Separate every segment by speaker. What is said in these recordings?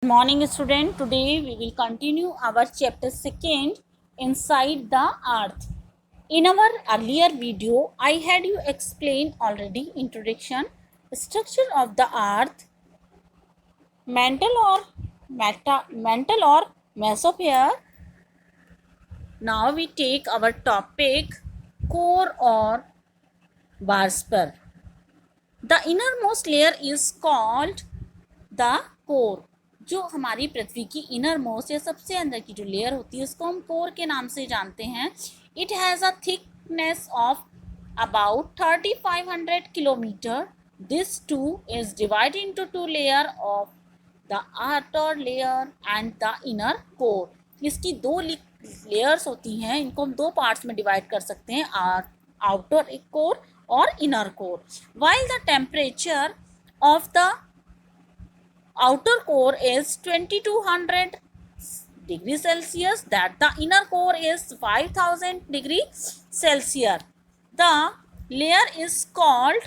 Speaker 1: Morning student, today we will continue our chapter 2 inside the earth. In our earlier video I had you explain already introduction, structure of the earth, mental or mesosphere. Now we take our topic core or barosphere. The innermost layer is called the core. जो हमारी पृथ्वी की inner most या सबसे अंदर की जो layer होती है उसको हम कोर के नाम से जानते हैं. It has a thickness of about 3500 kilometre. This two is divided into two layer of the outer layer and the inner core. इसकी दो लेयर्स होती हैं, इनको हम दो पार्ट्स में डिवाइड कर सकते हैं, आउटर कोर और inner core. While the temperature of the outer core is 2200 degrees Celsius, that the inner core is 5000 degrees Celsius. The layer is called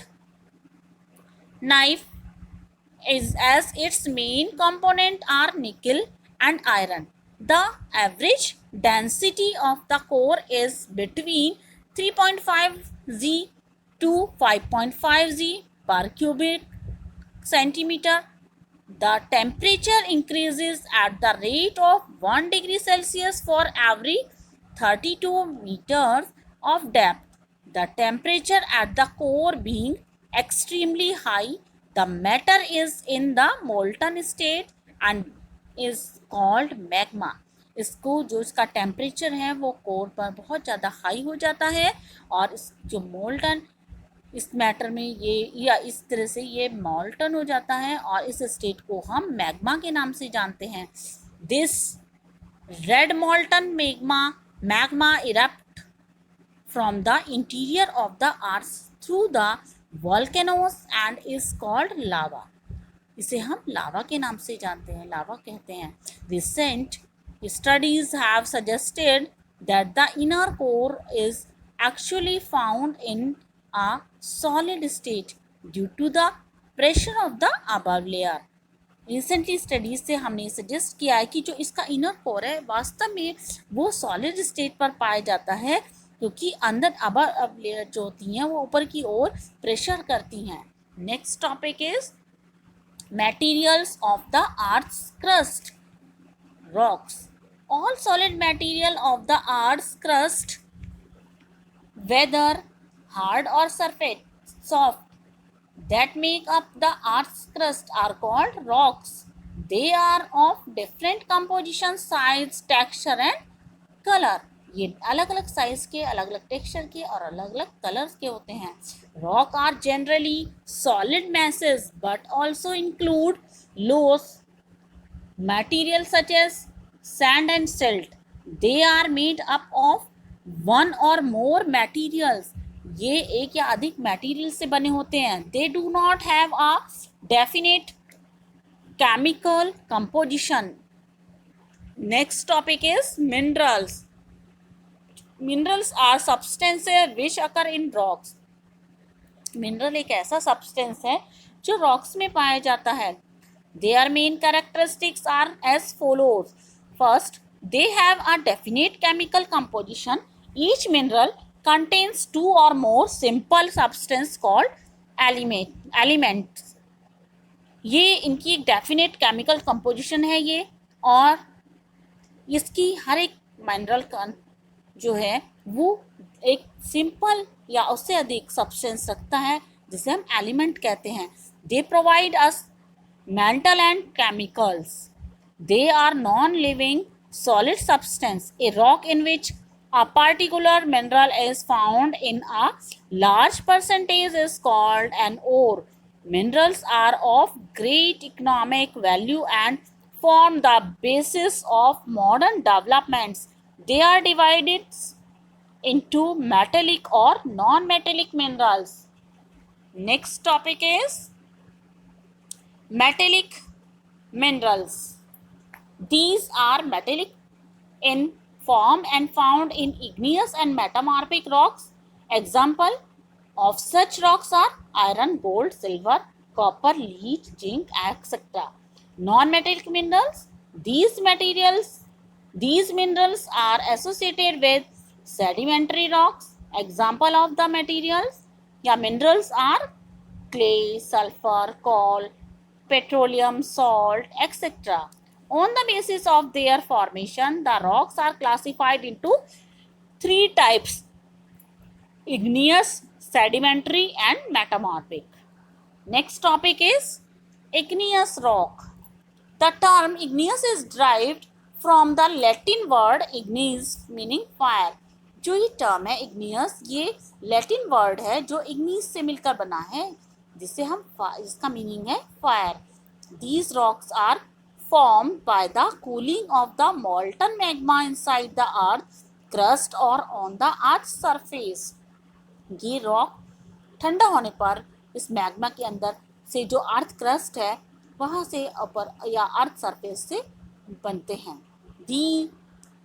Speaker 1: knife is as its main component are nickel and iron. The average density of the core is between 3.5 G to 5.5 G per cubic centimeter. The temperature increases at the rate of 1 degree Celsius for every 32 meters of depth. The temperature at the core being extremely high, the matter is in the molten state and is called magma. इसको जो इसका temperature है वो core पर बहुत ज़्यादा high हो जाता है और इस जो मोल्टन इस मैटर में ये या इस तरह से ये मॉल्टन हो जाता है और इस स्टेट को हम मैग्मा के नाम से जानते हैं. This red molten magma erupt from the interior of the earth through the volcanoes and is called lava. इसे हम लावा के नाम से जानते हैं, लावा कहते हैं. Recent studies have suggested that the inner core is actually found in a solid state due to the pressure of the above layer. Recently studies से हमने सजेस्ट किया है कि जो इसका इनर कोर है वास्तव में वो सॉलिड स्टेट पर पाया जाता है क्योंकि अंदर अब लेयर जो होती हैं वो ऊपर की ओर प्रेशर करती हैं. Next topic is materials of the earth's crust. Rocks. All solid material of the earth's crust, whether hard or surface soft, that make up the earth's crust are called rocks. They are of different composition, size, texture and color. ये अलग अलग size के, अलग अलग texture के और अलग अलग कलर्स के होते हैं. Rock are generally solid masses but also include loose material such as sand and silt. They are made up of one or more materials. ये एक या अधिक मटेरियल से बने होते हैं. They do not have a definite chemical composition. Next topic is minerals. Minerals are substances which occur in rocks. Mineral एक ऐसा सब्सटेंस है जो रॉक्स में पाया जाता है. Their main characteristics are as follows. First, they have a definite chemical composition. Each mineral contains two or more simple substance called elements. ये इनकी एक डेफिनेट केमिकल कंपोजिशन है ये, और इसकी हर एक मिनरल का जो है वो एक सिंपल या उससे अधिक सब्सटेंस रखता है जिसे हम एलिमेंट कहते हैं. They provide us metal and chemicals. They are non living solid substance. A rock in which a particular mineral is found in a large percentage is called an ore. Minerals are of great economic value and form the basis of modern developments. They are divided into metallic or non-metallic minerals. Next topic is metallic minerals. These are metallic in form and found in igneous and metamorphic rocks. Example of such rocks are iron, gold, silver, copper, lead, zinc, etc. Non-metallic minerals. These minerals are associated with sedimentary rocks. Example of the materials या minerals are clay, sulfur, coal, petroleum, salt, etc. On the basis of their formation, the rocks are classified into three types: igneous, sedimentary, and metamorphic. Next topic is igneous rock. The term igneous is derived from the Latin word ignis meaning fire. जो ये term है igneous, ये Latin word है जो ignis से मिलकर बना है, जिससे हम इसका मीनिंग है fire. These rocks are formed by the cooling of the molten magma inside the earth crust or on the earth surface. ये रॉक ठंडा होने पर इस मैग्मा के अंदर से जो अर्थ क्रस्ट है वहाँ से ऊपर या अर्थ सरफेस से बनते हैं. दी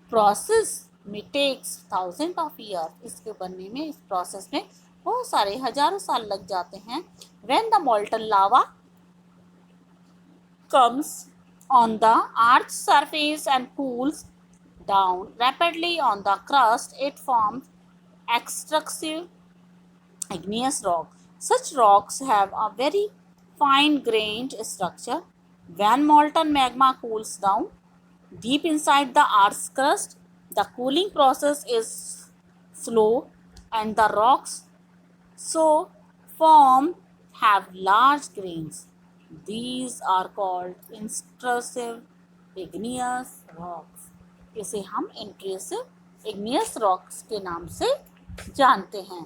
Speaker 1: प्रोसेस में टेक्स थाउजेंड ऑफ ईयर. इसके बनने में, इस प्रोसेस में बहुत सारे हजारों साल लग जाते हैं. When the molten lava comes on the earth's surface and cools down rapidly on the crust, it forms extrusive igneous rock. Such rocks have a very fine-grained structure. When molten magma cools down deep inside the Earth's crust, the cooling process is slow and the rocks so formed have large grains. These are called intrusive igneous rocks. इसे हम intrusive igneous rocks के नाम से जानते हैं.